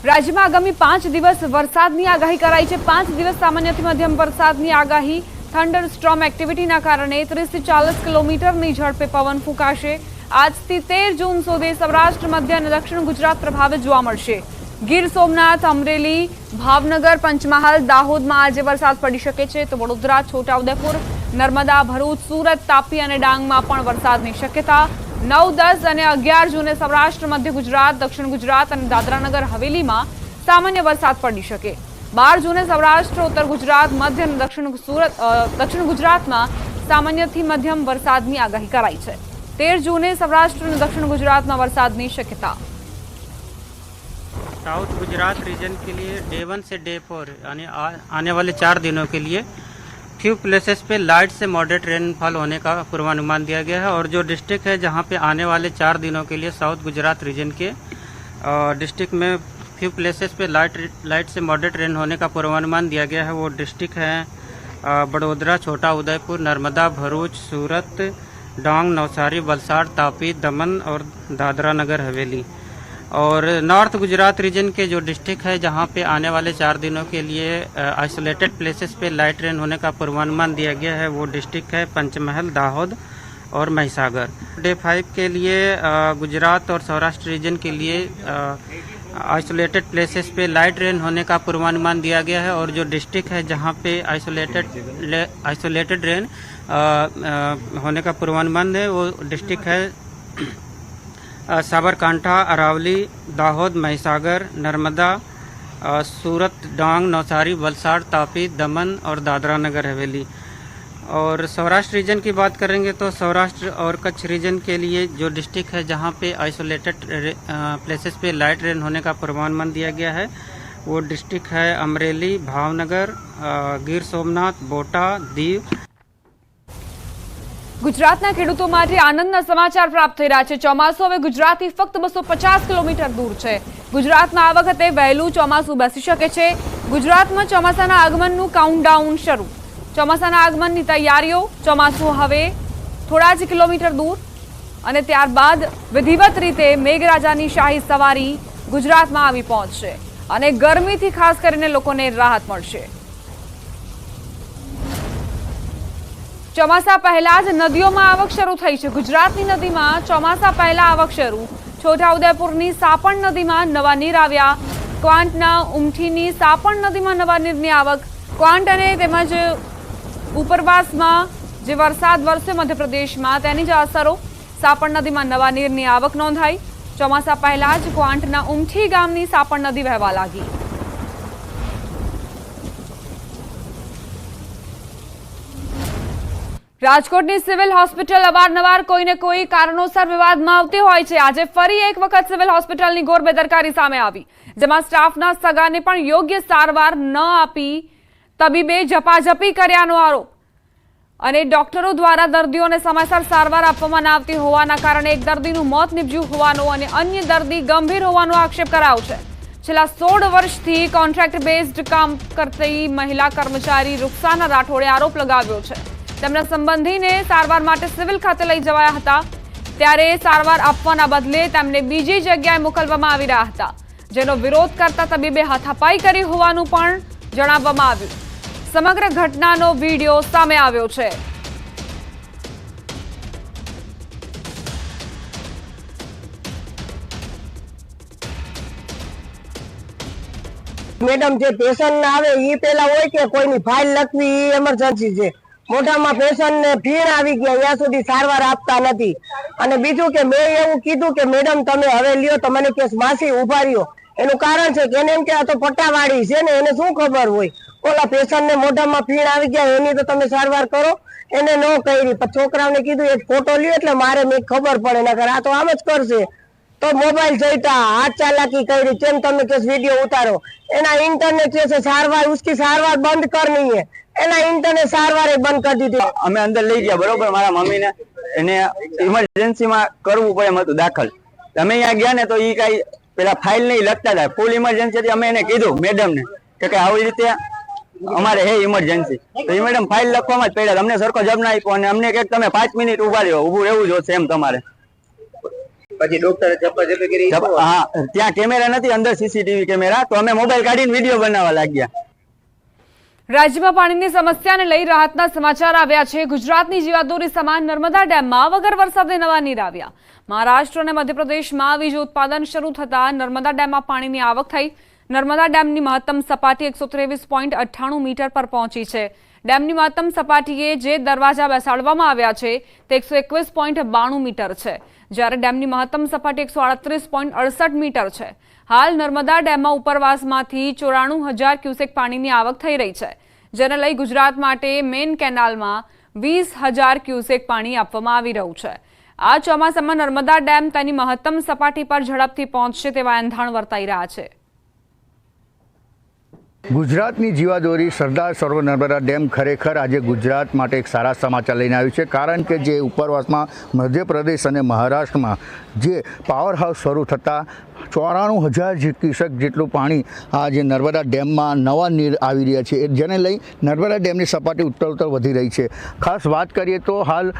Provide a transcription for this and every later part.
રાજ્યમાં આગામી 5 દિવસ વરસાદની આગાહી કરાઈ છે। 5 દિવસ સામાન્યથી મધ્યમ વરસાદની આગાહી। થંડર સ્ટ્રોમ એક્ટિવિટીના કારણે 30 થી 40 કિલોમીટરની ઝડપે પવન ફૂંકાશે। આજથી 13 જૂન સુધી સૌરાષ્ટ્ર, મધ્ય અને દક્ષિણ ગુજરાત પ્રભાવિત જોવા મળશે। ગીર સોમનાથ, અમરેલી, ભાવનગર, પંચમહાલ, દાહોદમાં આજે વરસાદ પડી શકે છે, તો વડોદરા, છોટાઉદેપુર, નર્મદા, ભરૂચ, સુરત, તાપી અને ડાંગમાં પણ વરસાદની શક્યતા। 9, 10 અને 11 જૂને સૌરાષ્ટ્ર, મધ્ય ગુજરાત, દક્ષિણ ગુજરાત અને દાદરાનગર હવેલીમાં સામાન્ય વરસાદ પડી શકે। 12 જૂને સૌરાષ્ટ્ર, ઉત્તર ગુજરાત, મધ્ય અને દક્ષિણ ગુજરાતમાં સામાન્યથી મધ્યમ વરસાદની આગાહી કરાઈ છે। 13 જૂને સૌરાષ્ટ્ર અને દક્ષિણ ગુજરાતમાં वरसाद की शक्यता। साउथ गुजरात रीजन के लिए डे 1 से डे 4 यानी आने वाले 4 दिनों के लिए फ्यू प्लेसेस पे लाइट से मॉडरेट रेनफॉल होने का पूर्वानुमान दिया गया है। और जो डिस्ट्रिक्ट है जहां पे आने वाले 4 दिनों के लिए साउथ गुजरात रीजन के डिस्ट्रिक्ट में फ्यू प्लेसेस पे लाइट से मॉडरेट रेन होने का पूर्वानुमान दिया गया है। वो डिस्ट्रिक्ट हैं बड़ोदरा, छोटा उदयपुर, नर्मदा, भरूच, सूरत, डांग, नवसारी, वलसाड़, तापी, दमन और दादरा नगर हवेली। और नॉर्थ गुजरात रीजन के जो डिस्ट्रिक्ट है जहां पे आने वाले 4 दिनों के लिए आइसोलेटेड प्लेसेस पे लाइट रेन होने का पूर्वानुमान दिया गया है। वो डिस्ट्रिक्ट है पंचमहल, दाहोद और महिसागर। डे 5 के लिए गुजरात और सौराष्ट्र रीजन के लिए आइसोलेटेड प्लेसेस पे लाइट रेन होने का पूर्वानुमान दिया गया है। और जो डिस्ट्रिक्ट है जहां पे आइसोलेटेड रेन होने का पूर्वानुमान है वो डिस्ट्रिक्ट है साबरकांठा, अरावली, दाहोद, महिसागर, नर्मदा, सूरत, डांग, नवसारी, वलसाड़, तापी, दमन और दादरा नगर हवेली। और सौराष्ट्र रीजन की बात करेंगे तो सौराष्ट्र और कच्छ रीजन के लिए जो डिस्ट्रिक्ट है जहां पे आइसोलेटेड प्लेसेस पे लाइट रेन होने का पूर्वानुमान दिया गया है वो डिस्ट्रिक्ट है अमरेली, भावनगर, गीर सोमनाथ, बोटा, दीव। ગુજરાતના ખેડૂતો માટે આનંદના સમાચાર પ્રાપ્ત થઈ રહ્યા છે। ચોમાસું હવે ગુજરાતથી ફક્ત 250 કિલોમીટર દૂર છે। ગુજરાતમાં આ વખતે વહેલું ચોમાસું બેસી શકે છે। ગુજરાતમાં ચોમાસાના આગમનનું કાઉન્ટડાઉન શરૂ। ચોમાસાના આગમનની તૈયારીઓ। ચોમાસું હવે થોડા જ કિલોમીટર દૂર અને ત્યારબાદ વિધિવત રીતે મેઘરાજાની શાહી સવારી ગુજરાતમાં આવી પહોંચશે અને ગરમીથી ખાસ કરીને લોકોને રાહત મળશે। ચોમાસા પહેલા જ નદીઓમાં આવક શરૂ થઈ છે। ગુજરાતની નદીમાં ચોમાસા પહેલા આવક શરૂ। છોટાઉદેપુરની સાપણ નદીમાં નવા નીર આવ્યા। ક્વાંટના ઉમઠીની સાપણ નદીમાં નવા નીરની આવક। ક્વાંટ અને તેમજ ઉપરવાસમાં જે વરસાદ વરસ્યો મધ્યપ્રદેશમાં તેની જ અસરો। સાપણ નદીમાં નવા નીરની આવક નોંધાઈ। ચોમાસા પહેલા જ ક્વાંટના ઉમઠી ગામની સાપણ નદી વહેવા લાગી। રાજકોટની સિવિલ હોસ્પિટલ અવારનવાર કોઈને કોઈ કારણોસર વિવાદમાં આવતી હોય છે। આજે ફરી એક વખત સિવિલ હોસ્પિટલની ઘોર બેદરકારી સામે આવી, જેમાં સ્ટાફના સગાને પણ યોગ્ય સારવાર ન આપી તબીબે ઝપાઝપી કર્યાનો આરોપ અને ડોક્ટરો દ્વારા દર્દીઓને સમયસર સારવાર આપવામાં ન આવતી હોવાના કારણે એક દર્દીનું મોત નીપજ્યું હોવાનો અને અન્ય દર્દી ગંભીર હોવાનો આક્ષેપ કરાયો છે। છેલ્લા 16 વર્ષથી કોન્ટ્રાક્ટ બેઝડ કામ કરતી મહિલા કર્મચારી રૂકસાના રાઠોડે આરોપ લગાવ્યો છે। તેમના સંબંધીને સારવાર માટે સિવિલ ખાતે લઈ જવાયા હતા, ત્યારે સારવાર આપવાના બદલે તેમને બીજી જગ્યાએ મોકલવામાં આવી રહ્યા હતા, જેનો વિરોધ કરતા તબીબે હાથાપાઈ કરી હોવાનું પણ જણાવવામાં આવ્યું। સમગ્ર ઘટનાનો વિડીયો સામે આવ્યો છે। મેડમ જે પેશન્ટ આવે એ પેલા હોય કે કોઈની ફાઇલ લખવી એ એમરજન્સી છે। મોઢામાં પેશન્ટને ફીણ આવી ગયા ત્યાં સુધી સારવાર આપતા નથી। અને બીજું કે મેં એવું કીધું કે મેડમ તમે હવે લ્યો તો મને કે માસી ઉભા રહ્યો। એનું કારણ છે કે એને એમ કે આ તો પટ્ટાવાળી છે ને એને શું ખબર હોય, ઓલા પેશન્ટને મોઢામાં ફીણ આવી ગયા એની તો તમે સારવાર કરો। એને ન કરી, પણ છોકરાઓને કીધું એક ફોટો લ્યો એટલે મારે મેં ખબર પડે, નકર આ તો આમ જ કરશે। તો મોબાઈલ જોઈતા હાથ ચાલાકી કરી, કેમ તમે કે વિડીયો ઉતારો। એના इंटरनेट जैसे सारवार उसकी सारवार बंद करनी है, एना इंटरनेट सारवार बंद कर दी थी। અમે અંદર લઈ ગયા બરોબર, મારા મમ્મીને એને ઇમરજન્સીમાં કરવું પડે એમ હતું દાખલ। અમે અહીંયા ગયા ને તો એ કઈ પેલા ફાઇલ નહીં લખતા હતા, ફૂલ ઇમરજન્સી હતી। અમે એને કીધું મેડમને કે આવી રીતે અમારે હે ઇમરજન્સી, તો એ મેડમ ફાઇલ લખવામાં જ પડ્યા। અમને સરખો જવાબ ના આપ્યો અને અમને કે તમે 5 મિનિટ ઉભા રહ્યો, ઊભું રહેવું જોશે એમ તમારે। પછી ડોક્ટરે ઝપાઝપી કરી હા, ત્યાં કેમેરા નથી, અંદર સીસીટીવી કેમેરા, તો અમે મોબાઈલ કાઢીને વિડીયો બનાવવા લાગ્યા. રાજ્યમાં પાણીની સમસ્યાને લઈ રાહતના સમાચાર આવ્યા છે. ગુજરાતની જીવાદોરી સમાન નર્મદા ડેમમાં વગર વરસાદે નવા નીર આવ્યા. મહારાષ્ટ્ર અને મધ્યપ્રદેશમાં વીજ ઉત્પાદન શરૂ થતાં નર્મદા ડેમમાં પાણીની આવક થઈ. નર્મદા ડેમની મહત્તમ સપાટી 123.98 મીટર પર પહોંચી છે. ડેમની મહત્તમ સપાટીએ જે દરવાજા બેસાડવામાં આવ્યા છે તે 121.92 મીટર છે, જ્યારે ડેમની મહત્તમ સપાટી 138.68 મીટર છે. હાલ નર્મદા ડેમમાં ઉપરવાસમાંથી 94,000 ક્યુસેક પાણીની આવક થઈ રહી છે, જેને લઈ ગુજરાત માટે મેઇન કેનાલમાં 20,000 ક્યુસેક પાણી આપવામાં આવી રહ્યું છે. આ ચોમાસામાં નર્મદા ડેમ તેની મહત્તમ સપાટી પર ઝડપથી પહોંચશે તેવા એંધાણ વર્તાઈ રહ્યા છે. ગુજરાતની જીવાદોરી સરદાર સરોવર નર્મદા ડેમ ખરેખર આજે ગુજરાત માટે એક સારા સમાચાર લઈને આવ્યું છે, કારણ કે જે ઉપરવાસમાં મધ્યપ્રદેશ અને મહારાષ્ટ્રમાં જે પાવર હાઉસ શરૂ થતાં 94,000 ક્યુસેક જેટલું પાણી આ જે નર્મદા ડેમમાં નવા નીર આવી રહ્યા છે, જેને લઈ નર્મદા ડેમની સપાટી ઉત્તરોત્તર વધી રહી છે. ખાસ વાત કરીએ તો હાલ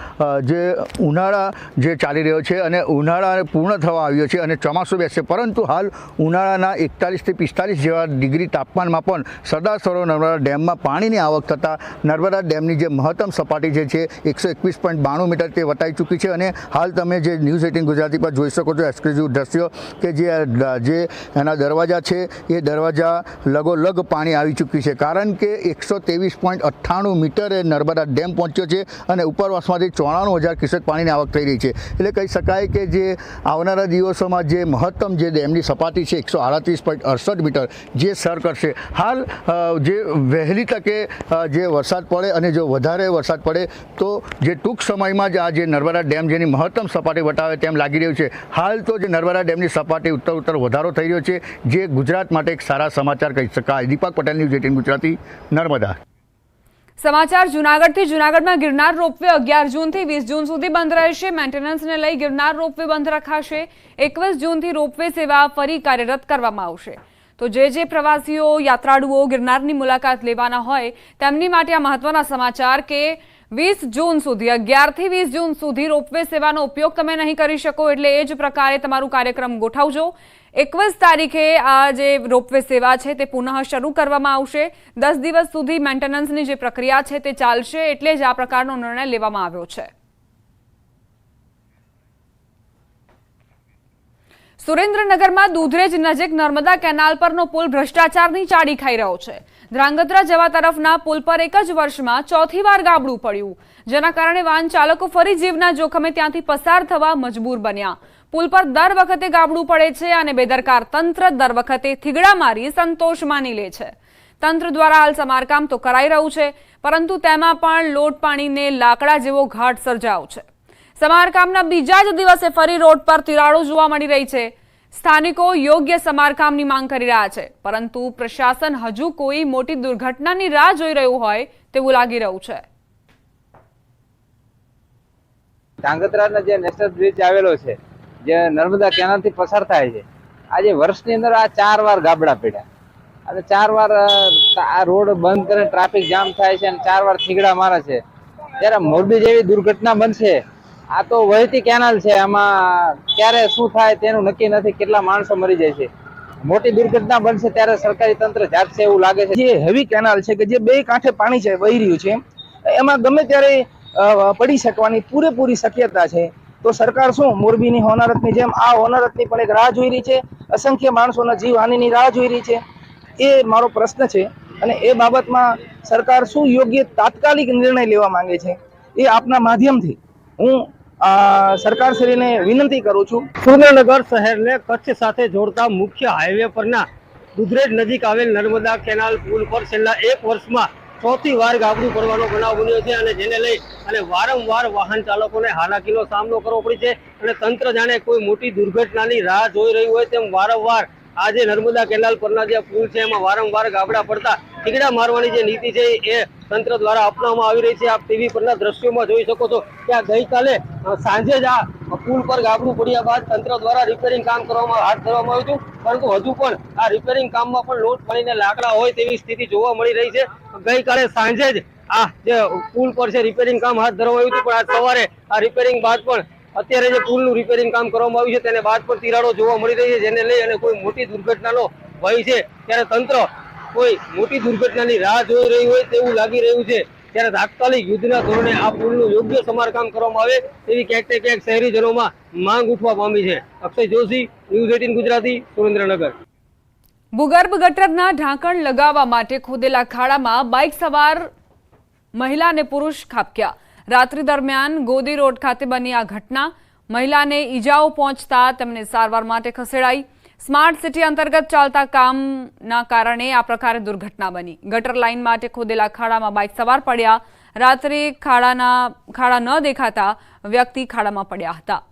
જે ઉનાળા જે ચાલી રહ્યો છે અને ઉનાળા પૂર્ણ થવા આવ્યો છે અને ચોમાસું બેસશે, પરંતુ હાલ ઉનાળાના 41 થી 45 જેવા ડિગ્રી તાપમાનમાં પણ સરદાર સરોવર નર્મદા ડેમમાં પાણીની આવક થતાં નર્મદા ડેમની જે મહત્તમ સપાટી જે છે 121.92 મીટર તે વટાઈ ચૂકી છે. અને હાલ તમે જે ન્યૂઝ 18 ગુજરાતી પર જોઈ શકો છો એક્સક્લુઝિવ દ્રશ્યો કે જે એના દરવાજા છે એ દરવાજા લગોલગ પાણી આવી ચૂક્યું છે, કારણ કે 123.98 મીટરે નર્મદા ડેમ પહોંચ્યો છે અને ઉપરવાસમાંથી 94,000 ક્યુસેક પાણીની આવક થઈ રહી છે. એટલે કહી શકાય કે જે આવનારા દિવસોમાં જે મહત્તમ જે ડેમની સપાટી છે 138.68 મીટર જે સર કરશે. હાલ જે વહેલી તકે જે વરસાદ પડે અને જો વધારે વરસાદ પડે તો જે ટૂંક સમયમાં જ આ જે નર્મદા ડેમ જેની મહત્તમ સપાટી વટાવે તેમ લાગી રહ્યું છે. હાલ તો જે નર્મદા ડેમની સપાટી ઉત્તર વધારો થઈ રહ્યો છે, જે ગુજરાત માટે એક સારા સમાચાર કહી શકાય. દીપક પટેલ, ન્યૂઝ 18 ગુજરાતી, નર્મદા. સમાચાર જૂનાગઢથી. જૂનાગઢમાં ગિરનાર રોપવે 11 જૂનથી 20 જૂન સુધી બંધ રહેશે. મેન્ટેનન્સને લઈ ગિરનાર રોપવે બંધ રખાશે. 21 જૂનથી રોપવે સેવા ફરી કાર્યરત કરવામાં આવશે. તો જે પ્રવાસીઓ યાત્રાળુઓ ગિરનારની મુલાકાત લેવાના હોય તેમની માટે આ મહત્વના સમાચાર કે 20 જૂન સુધી 11 થી 20 જૂન સુધી રોપવે સેવાનો ઉપયોગ તમે નહીં કરી શકો, એટલે એ જ પ્રકારે તમારું કાર્યક્રમ ગોઠવજો. 21 તારીખે આ જે રોપવે સેવા છે તે પુનઃ શરૂ કરવામાં આવશે. 10 દિવસ સુધી મેન્ટેનન્સની જે પ્રક્રિયા છે તે ચાલશે, એટલે જ આ પ્રકારનો નિર્ણય લેવામાં આવ્યો છે. સુરેન્દ્રનગરમાં દૂધરેજ નજીક નર્મદા કેનાલ પરનો પુલ ભ્રષ્ટાચારની ચાડી ખાઈ રહ્યો છે. ધ્રાંગધ્રા જવા તરફના પુલ પર એક જ વર્ષમાં 4થી વાર ગાબડું પડ્યું, જેના કારણે વાહન ચાલકો ફરી જીવના જોખમે ત્યાંથી પસાર થવા મજબૂર બન્યા. પુલ પર દર વખતે ગાબડું પડે છે અને બેદરકાર તંત્ર દર વખતે થીગડા મારી સંતોષ માની લે છે. તંત્ર દ્વારા હાલ સમારકામ તો કરાઈ રહ્યું છે, પરંતુ તેમાં પણ લોટ પાણીને લાકડા જેવો ઘાટ સર્જાયો છે. સમારકામના બીજા જ દિવસે ફરી રોડ પર તિરાડો જોવા મળી રહી છે. સ્થાનિકો યોગ્ય સમારકામની માંગ કરી રહ્યા છે, પરંતુ પ્રશાસન હજુ કોઈ મોટી દુર્ઘટનાની રાહ જોઈ રહ્યું હોય તેવું લાગી રહ્યું છે. ધ્રાંગધ્રાનો જે નેશનલ બ્રિજ આવેલો છે, જે નર્મદા કેનાલથી પસાર થાય છે, આજે વર્ષની અંદર આ 4 વાર ગાબડા પડ્યા અને 4 વાર આ રોડ બંધ કરીને ટ્રાફિક જામ થાય છે અને 4 વાર થીગડા મારે છે. ત્યારે મોરબી જેવી દુર્ઘટના બનશે. આ તો વહેતી કેનાલ છે, આમાં ક્યારે શું થાય તેનું નક્કી નથી, કેટલા માણસો મરી જાય છે. મોટી દુર્ઘટના બનશે ત્યારે સરકારી તંત્ર જાગશે એવું લાગે છે. જે હેવી કેનાલ છે કે જે બે કાંઠે પાણી છે વહી રહ્યું છે, એમાં ગમે ત્યારે પડી શકવાની પૂરેપૂરી શક્યતા છે. તો સરકાર શું મોરબીની હોનારતની જેમ આ હોનારતની પણ એક રાહ જોઈ રહી છે, અસંખ્ય માણસોના જીવહાનિની રાહ જોઈ રહી છે. એ મારો પ્રશ્ન છે અને એ બાબતમાં સરકાર શું યોગ્ય તાત્કાલિક નિર્ણય લેવા માંગે છે એ આપના માધ્યમથી હું સરકારશ્રીને વિનંતી કરું છું. સુરેન્દ્રનગર શહેરને કચ્છ સાથે જોડતા મુખ્ય હાઈવે પરના દૂધરેજ નજીક આવેલ નર્મદા કેનાલ પુલ પર છેલ્લા 1 વર્ષમાં 4થી વાર ગાબડું પડવાનો બનાવ બન્યો છે અને જેને લઈ અને વારંવાર વાહન ચાલકોને હાલાકીનો સામનો કરવો પડે છે અને તંત્ર જાણે કોઈ મોટી દુર્ઘટનાની રાહ જોઈ રહ્યું હોય તેમ વારંવાર આજે નર્મદા કેનાલ પરના જે પુલ છે એમાં વારંવાર ગાબડા પડતા ઠીકડા મારવાની જે નીતિ છે એ તંત્ર દ્વારા અપનાવવામાં આવી રહી છે. આપ ટીવી પરના દ્રશ્યોમાં જોઈ શકો છો કે આ ગઈકાલે સાંજે જ આ પુલ પર ગાબડું પડ્યા બાદ તંત્ર દ્વારા રિપેરિંગ કામ હાથ ધરવામાં આવ્યું હતું, પરંતુ હજુ પણ આ રિપેરિંગ કામમાં પણ લોટ પાણીને લાકડા હોય તેવી સ્થિતિ જોવા મળી રહી છે. ગઈકાલે સાંજે જ આ જે પુલ પર છે રિપેરિંગ કામ હાથ ધરવામાં આવ્યું હતું, પણ આજ સવારે આ રિપેરિંગ બાદ પણ અત્યારે જે પુલનું રિપેરિંગ કામ કરવામાં આવ્યું છે તેને બાદ પર તિરાડો જોવા મળી રહી છે, જેને લઈ અને કોઈ મોટી દુર્ઘટનાનો ભય છે. ત્યારે તંત્ર કોઈ મોટી દુર્ઘટનાની રાહ જોઈ રહ્યું હોય તેવું લાગી રહ્યું છે. ત્યારે તાત્કાલિક યુદ્ધના ધોરણે આ પુલનું યોગ્ય સમારકામ કરવામાં આવે તેવી ક્યાંક ને ક્યાંક શહેરીજનોમાં માંગ ઉઠવા પામી છે. અક્ષય જોશી, ન્યૂઝ 18 ગુજરાતી, સુરેન્દ્રનગર. ભૂગર્ભ ગટરના ઢાંકણ લગાવવા માટે ખોદેલા ખાડામાં બાઇક સવાર મહિલા અને પુરુષ ખાબક્યા. રાત્રિ દરમિયાન ગોદી રોડ ખાતે બની આ ઘટના. મહિલાને ઈજાઓ પહોંચતા તેમને સારવાર માટે ખસેડાઈ. સ્માર્ટ સિટી અંતર્ગત ચાલતા કામના કારણે આ પ્રકારે દુર્ઘટના બની. ગટર લાઇન માટે ખોદેલા ખાડામાં બાઇક સવાર પડ્યા. રાત્રે ખાડા ન દેખાતા વ્યક્તિ ખાડામાં પડ્યા હતા.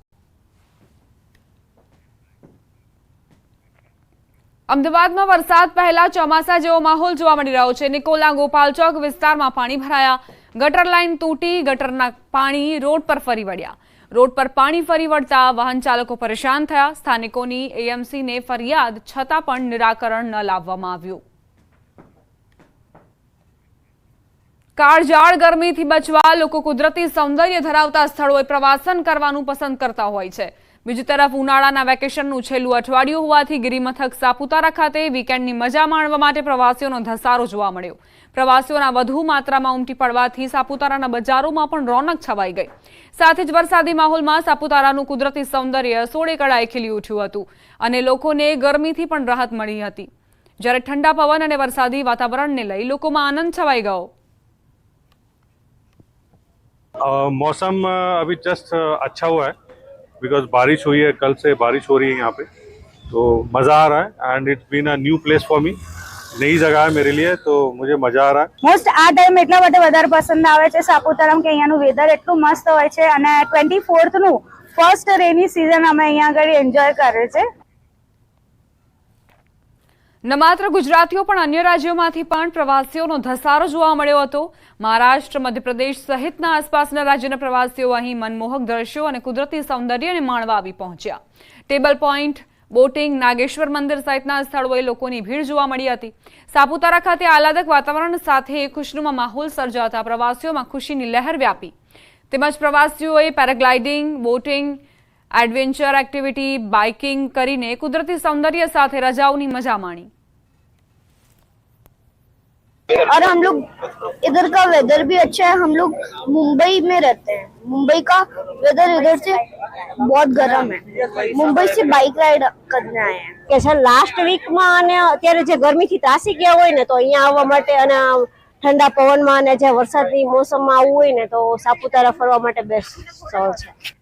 અમદાવાદમાં વરસાદ પહેલા ચોમાસા જેવો માહોલ જોવા મળી રહ્યો છે. નિકોલના ગોપાલ ચોક વિસ્તારમાં પાણી ભરાયા. ગટર લાઇન તૂટી, ગટરના પાણી રોડ પર ફરી વળ્યા. રોડ પર પાણી ફરી વળતા વાહન ચાલકો પરેશાન થયા. સ્થાનિકોની એએમસીને ફરિયાદ છતાં પણ નિરાકરણ ન લાવવામાં આવ્યું. કાળઝાળ ગરમીથી બચવા લોકો કુદરતી સૌંદર્ય ધરાવતા સ્થળોએ પ્રવાસન કરવાનું પસંદ કરતા હોય છે. બીજી તરફ ઉનાળાના વેકેશનનું છેલ્લું અઠવાડિયું હોવાથી ગિરિમથક સાપુતારા ખાતે વીકેન્ડની મજા માણવા માટે પ્રવાસીઓનો ધસારો જોવા મળ્યો. પ્રવાસીઓના વધુ માત્રામાં ઉમટી પડવાથી સાપુતારાના બજારોમાં પણ રોનક છવાઈ ગઈ. સાથે જ વરસાદી માહોલમાં સાપુતારાનું કુદરતી સૌંદર્ય સોળે કળાએ ખીલી ઉઠ્યું હતું અને લોકોને ગરમીથી પણ રાહત મળી હતી. જ્યારે ઠંડા પવન અને વરસાદી વાતાવરણને લઈ લોકોમાં આનંદ છવાઈ ગયો. मौसम अभी जस्ट अच्छा हुआ है बिकॉज बारिश हुई है, कल से बारिश हो रही है यहाँ पे, तो मज़ा आ रहा है and it's been a new place for me. नई जगह है मेरे लिए, तो मुझे मजा आ रहा है. મોસ્ટ આ ટાઈમ એટલા માટે વધારે પસંદ આવે છે સાપુતારામાં કે અહીંયાનું વેધર એટલું મસ્ત હોય છે અને 24th નું ફર્સ્ટ રેની સિઝન અમે અહીંયા આગળ એન્જોય કરે છે. ન માત્ર ગુજરાતીઓ પણ અન્ય રાજ્યોમાંથી પણ પ્રવાસીઓનો ધસારો જોવા મળ્યો હતો. મહારાષ્ટ્ર, મધ્યપ્રદેશ સહિતના આસપાસના રાજ્યના પ્રવાસીઓ અહીં મનમોહક દ્રશ્યો અને કુદરતી સૌંદર્યને માણવા આવી પહોંચ્યા. ટેબલ પોઈન્ટ, બોટિંગ, નાગેશ્વર મંદિર સહિતના સ્થળોએ લોકોની ભીડ જોવા મળી હતી. સાપુતારા ખાતે આહલાદક વાતાવરણ સાથે ખુશનુમા માહોલ સર્જાતા પ્રવાસીઓમાં ખુશીની લહેર વ્યાપી. તેમજ પ્રવાસીઓએ paragliding, boating, adventure activity, biking કરીને કુદરતી સૌંદર્ય સાથે રજાઓની મજા માણી. और हम लोग इधर का वेदर भी अच्छा है. हम लोग मुंबई में रहते हैं. मुंबई का वेदर इधर से बहुत गर्म है. मुंबई से बाइक राइड करने आए हैं. કે સર લાસ્ટ વીકમાં અને અત્યારે જે ગરમીથી ત્રાસી ગયા હોય ને તો અહીંયા આવવા માટે અને ઠંડા પવનમાં અને જે વરસાદની મોસમમાં આવવું હોય ને તો સાપુતારા ફરવા માટે બેસ્ટ સ્થળ છે.